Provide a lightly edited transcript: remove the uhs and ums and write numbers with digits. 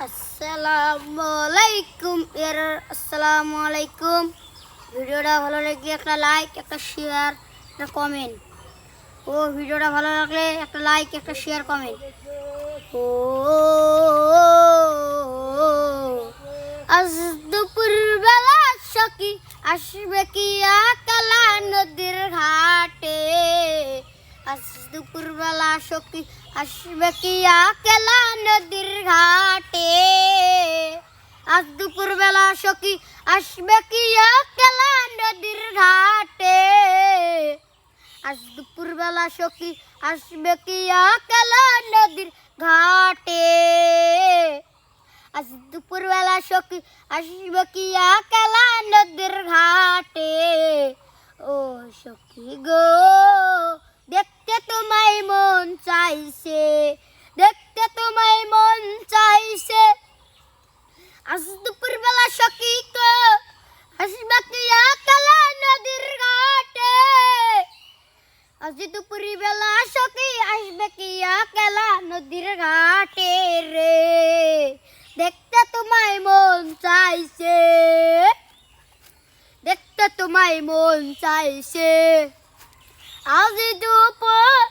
আসসালামু আলাইকুম। ভিডিওটা ভালো লাগলে একটা লাইক, একটা শেয়ার, একটা কমেন্ট। ভিডিওটা ভালো লাগলে একটা লাইক, একটা শেয়ার, কমেন্ট। ও আজ দুপুর বেলা সখী আসবে কি কালা নদীর ঘাটে। আজ দুপুর বেলা সখী আসবে কি কালা নদীর ঘাটে। আজ দুপুর বেলা সখী আসবে কি কালা নদীর ঘাটে। আজ দুপুর বেলা সখী আসবে কি কালা নদীর ঘাটে। আজ দুপুর বেলা সখী আসবে কি কালা নদীর ঘাটে। ও সখী গো, দেখতে তোমায় মন চাইছে, দেখতে তোমায় মন চাইছে। আজ দুপুর বেলা সখী গো আসবে কি কালা নদীর ঘাটে। আজ দুপুর বেলা সখী আসবে কি কালা নদীর ঘাটে রে। দেখতে তোমায় মন চাইছে, দেখতে তোমায় মন চাইছে। আজ দুপুর